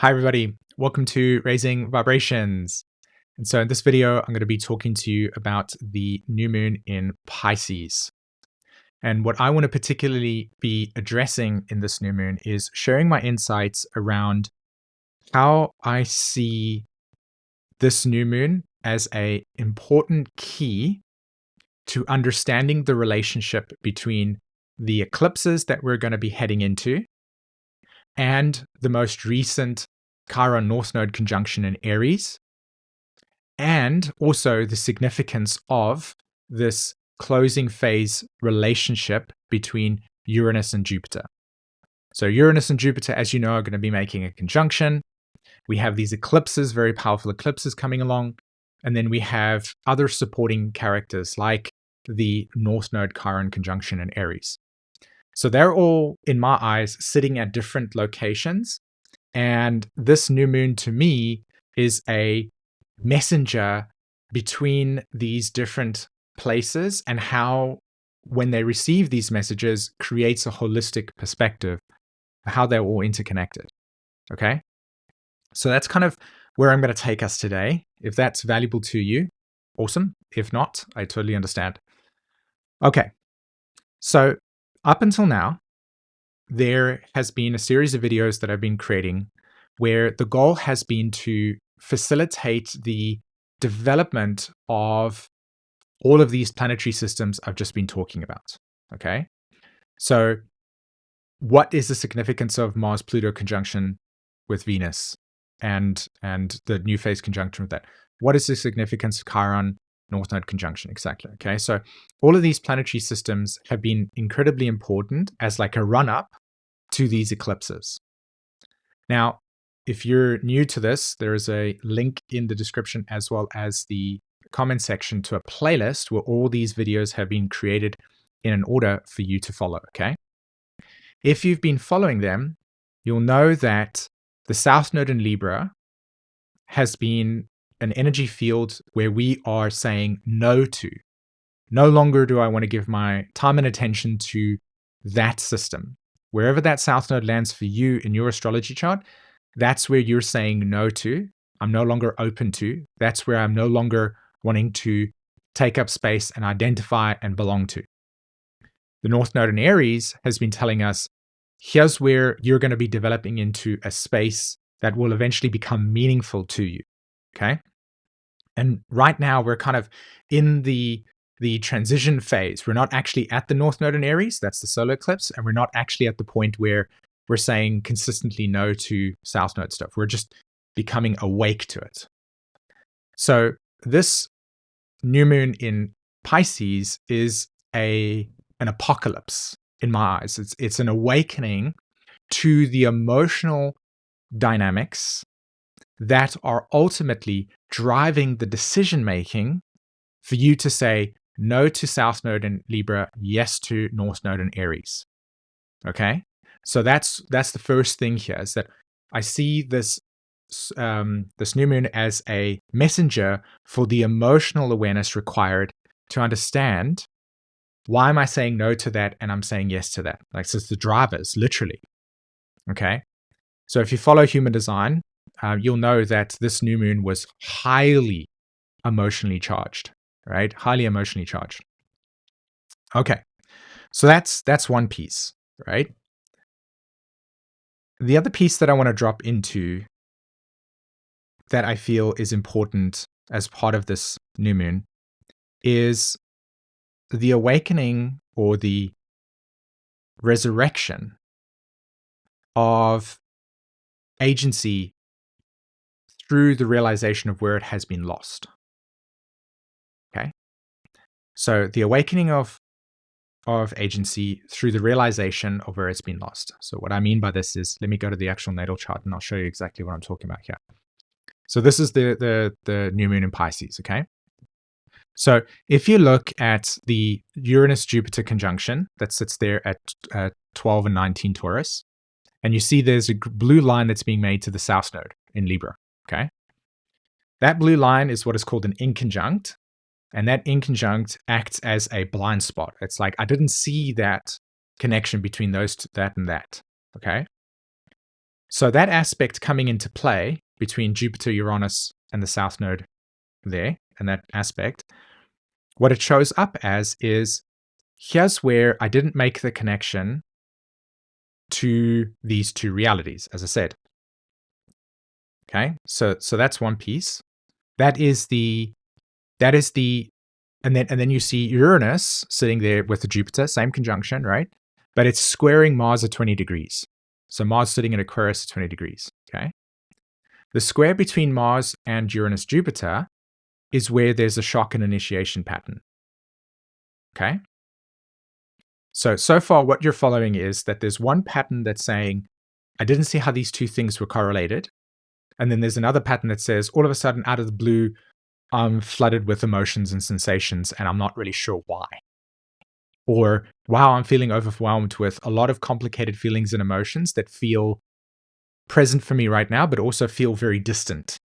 Hi everybody, welcome to Raising Vibrations. And so in this video, I'm going to be talking to you about the new moon in Pisces. And what I want to particularly be addressing in this new moon is sharing my insights around how I see this new moon as an important key to understanding the relationship between the eclipses that we're going to be heading into and the most recent Chiron North Node conjunction in Aries, and also the significance of this closing phase relationship between Uranus and Jupiter. So Uranus and Jupiter, as you know, are going to be making a conjunction. We have these eclipses, very powerful eclipses coming along. And then we have other supporting characters like the North Node Chiron conjunction in Aries. So they're all, in my eyes, sitting at different locations. And this new moon to me is a messenger between these different places and how, when they receive these messages, creates a holistic perspective of how they're all interconnected. Okay? So that's kind of where I'm going to take us today. If that's valuable to you, awesome. If not, I totally understand. Okay. So up until now, there has been a series of videos that I've been creating where the goal has been to facilitate the development of all of these planetary systems I've just been talking about. Okay. So what is the significance of Mars-Pluto conjunction with Venus and the new phase conjunction with that? What is the significance of Chiron North Node conjunction? Exactly. Okay. So all of these planetary systems have been incredibly important as like a run-up to these eclipses. Now, if you're new to this, there is a link in the description as well as the comment section to a playlist where all these videos have been created in an order for you to follow, okay? If you've been following them, you'll know that the South Node in Libra has been an energy field where we are saying no to. No longer do I want to give my time and attention to that system. Wherever that South Node lands for you in your astrology chart, that's where you're saying no to. I'm no longer open to. That's where I'm no longer wanting to take up space and identify and belong to. The North Node in Aries has been telling us, here's where you're going to be developing into a space that will eventually become meaningful to you. Okay? And right now we're kind of in the transition phase. We're not actually at the North Node in Aries, that's the solar eclipse, and we're not actually at the point where we're saying consistently no to South Node stuff. We're just becoming awake to it. So this new moon in Pisces is an apocalypse in my eyes. It's an awakening to the emotional dynamics that are ultimately driving the decision making for you to say no to South Node in Libra, yes to North Node in Aries. Okay, so that's the first thing here, is that I see this new moon as a messenger for the emotional awareness required to understand, why am I saying no to that and I'm saying yes to that? Like, so it's the drivers, literally. Okay, so if you follow Human Design, you'll know that this new moon was highly emotionally charged. Right? Highly emotionally charged. Okay. So that's one piece, right? The other piece that I want to drop into that I feel is important as part of this new moon is the awakening or the resurrection of agency through the realization of where it has been lost. Okay? So the awakening of agency through the realization of where it's been lost. So what I mean by this is, let me go to the actual natal chart and I'll show you exactly what I'm talking about here. So this is the new moon in Pisces, okay? So if you look at the Uranus-Jupiter conjunction that sits there at 12 and 19 Taurus, and you see there's a blue line that's being made to the South Node in Libra, okay? That blue line is what is called an inconjunct. And that inconjunct acts as a blind spot. It's like, I didn't see that connection between that and that, okay? So that aspect coming into play between Jupiter, Uranus, and the South Node there, and that aspect, what it shows up as is, here's where I didn't make the connection to these two realities, as I said. Okay, so that's one piece. That is the and then you see Uranus sitting there with the Jupiter, same conjunction, right? But it's squaring Mars at 20 degrees. So Mars sitting in Aquarius at 20 degrees. Okay. The square between Mars and Uranus Jupiter is where there's a shock and initiation pattern. Okay. So far, what you're following is that there's one pattern that's saying, I didn't see how these two things were correlated. And then there's another pattern that says, all of a sudden, out of the blue, I'm flooded with emotions and sensations, and I'm not really sure why. Or, wow, I'm feeling overwhelmed with a lot of complicated feelings and emotions that feel present for me right now, but also feel very distant.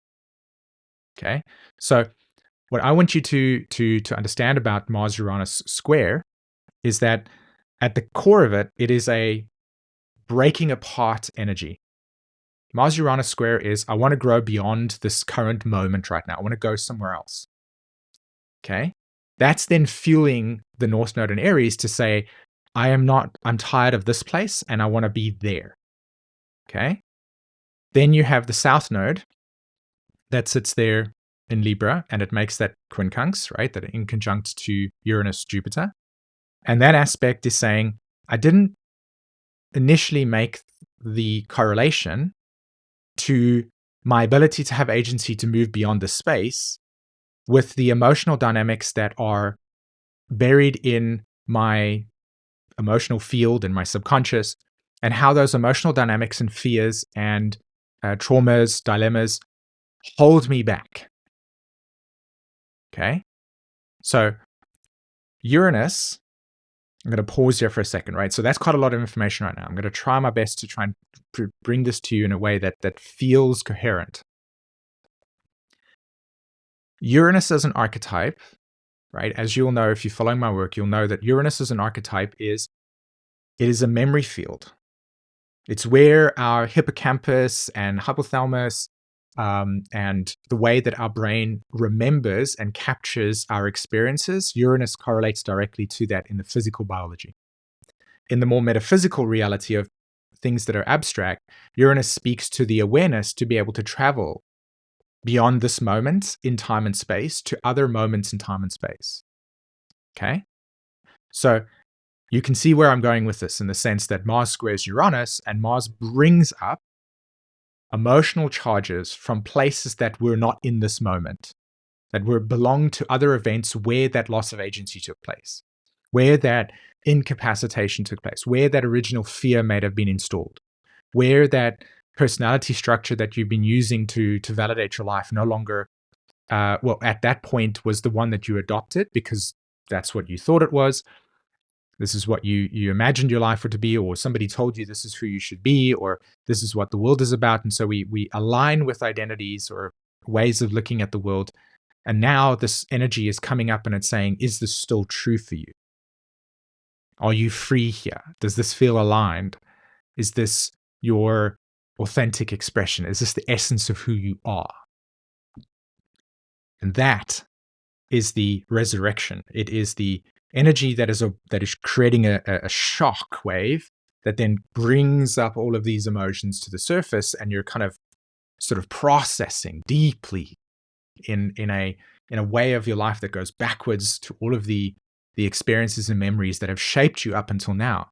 Okay. So what I want you to understand about Mars-Uranus square is that at the core of it, it is a breaking apart energy. Mars-Uranus square is, I want to grow beyond this current moment right now. I want to go somewhere else. Okay. That's then fueling the North Node in Aries to say, I'm tired of this place and I want to be there. Okay. Then you have the South Node that sits there in Libra, and it makes that quincunx, right? That in conjunct to Uranus, Jupiter. And that aspect is saying, I didn't initially make the correlation to my ability to have agency to move beyond the space with the emotional dynamics that are buried in my emotional field and my subconscious, and how those emotional dynamics and fears and traumas, dilemmas hold me back. Okay. So Uranus, I'm going to pause here for a second, right? So that's quite a lot of information right now. I'm going to try my best to try and bring this to you in a way that feels coherent. Uranus as an archetype, right? As you'll know, if you're following my work, you'll know that Uranus as an archetype is a memory field. It's where our hippocampus and hypothalamus and the way that our brain remembers and captures our experiences, Uranus correlates directly to that in the physical biology. In the more metaphysical reality of things that are abstract, Uranus speaks to the awareness to be able to travel beyond this moment in time and space to other moments in time and space. Okay? So you can see where I'm going with this in the sense that Mars squares Uranus, and Mars brings up emotional charges from places that were not in this moment, that were belonged to other events where that loss of agency took place, where that incapacitation took place, where that original fear may have been installed, where that personality structure that you've been using to validate your life no longer, at that point was the one that you adopted because that's what you thought it was. This is what you imagined your life would to be, or somebody told you this is who you should be, or this is what the world is about. And so we align with identities or ways of looking at the world. And now this energy is coming up and it's saying, is this still true for you? Are you free here? Does this feel aligned? Is this your authentic expression? Is this the essence of who you are? And that is the resurrection. It is the energy that is creating a shock wave that then brings up all of these emotions to the surface, and you're kind of sort of processing deeply in a way of your life that goes backwards to all of the experiences and memories that have shaped you up until now.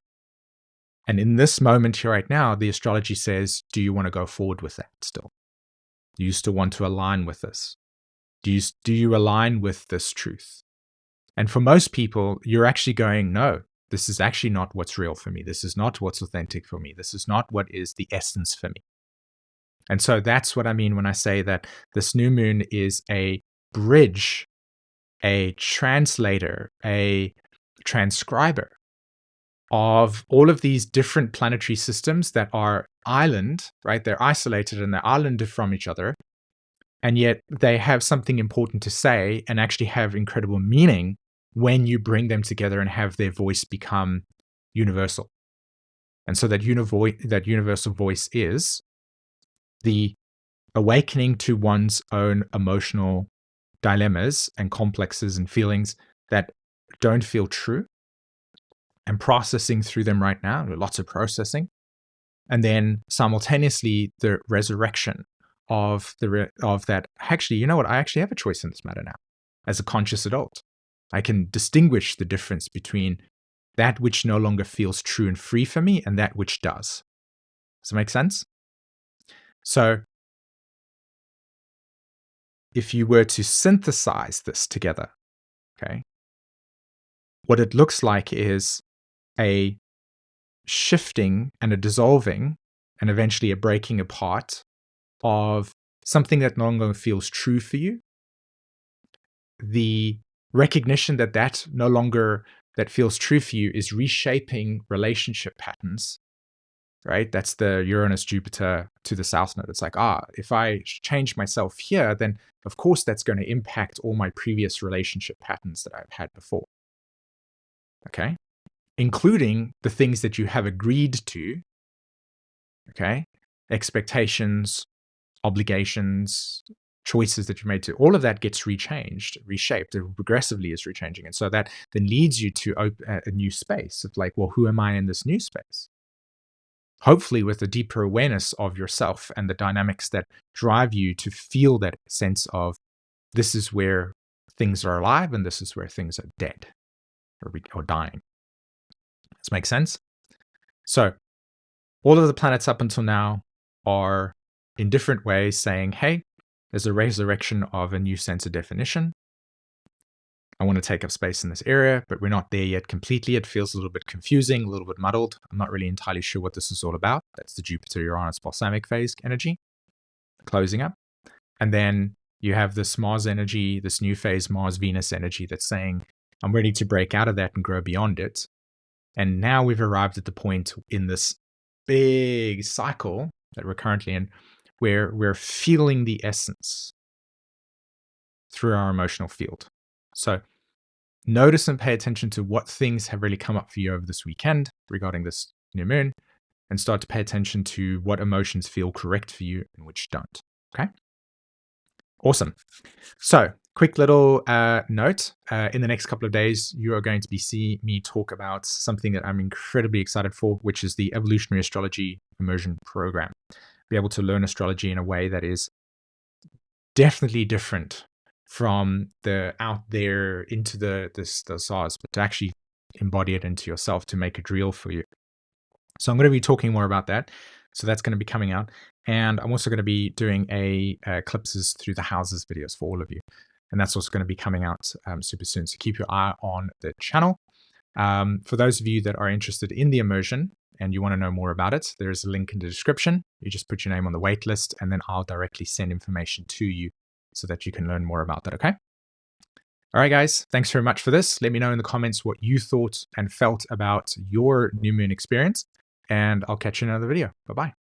And in this moment here right now, the astrology says, do you want to go forward with that still? Do you still want to align with this? Do you align with this truth? And for most people, you're actually going, no, this is actually not what's real for me. This is not what's authentic for me. This is not what is the essence for me. And so that's what I mean when I say that this new moon is a bridge, a translator, a transcriber of all of these different planetary systems that are island, right? They're isolated and they're islanded from each other. And yet they have something important to say and actually have incredible meaning when you bring them together and have their voice become universal. And so that universal voice is the awakening to one's own emotional dilemmas and complexes and feelings that don't feel true, and processing through them right now, lots of processing. And then simultaneously, the resurrection of that. Actually, you know what? I actually have a choice in this matter now. As a conscious adult, I can distinguish the difference between that which no longer feels true and free for me and that which does. Does that make sense? So, if you were to synthesize this together, okay, what it looks like is a shifting and a dissolving and eventually a breaking apart of something that no longer feels true for you. The recognition that no longer that feels true for you is reshaping relationship patterns, right? That's the Uranus Jupiter to the south node. It's like, if I change myself here, then of course that's going to impact all my previous relationship patterns that I've had before. Okay. Including the things that you have agreed to, okay? Expectations, obligations, choices that you made to, all of that gets reshaped. It progressively is rechanging. And so that then leads you to a new space of like, well, who am I in this new space? Hopefully with a deeper awareness of yourself and the dynamics that drive you to feel that sense of this is where things are alive and this is where things are dead or dying. Does make sense? So all of the planets up until now are in different ways saying, hey, there's a resurrection of a new sense of definition. I want to take up space in this area, but we're not there yet completely. It feels a little bit confusing, a little bit muddled. I'm not really entirely sure what this is all about. That's the Jupiter-Uranus balsamic phase energy, closing up. And then you have this Mars energy, this new phase Mars-Venus energy that's saying, I'm ready to break out of that and grow beyond it. And now we've arrived at the point in this big cycle that we're currently in where we're feeling the essence through our emotional field. So notice and pay attention to what things have really come up for you over this weekend regarding this new moon, and start to pay attention to what emotions feel correct for you and which don't. Okay? Awesome. So, quick little note. In the next couple of days, you are going to be seeing me talk about something that I'm incredibly excited for, which is the Evolutionary Astrology Immersion Program. Be able to learn astrology in a way that is definitely different from the out there into the stars, but to actually embody it into yourself to make it real for you. So I'm going to be talking more about that. So that's going to be coming out. And I'm also going to be doing a eclipses through the houses videos for all of you. And that's also going to be coming out super soon. So keep your eye on the channel. For those of you that are interested in the immersion and you want to know more about it, there's a link in the description. You just put your name on the wait list and then I'll directly send information to you so that you can learn more about that, okay? All right, guys, thanks very much for this. Let me know in the comments what you thought and felt about your new moon experience, and I'll catch you in another video. Bye-bye.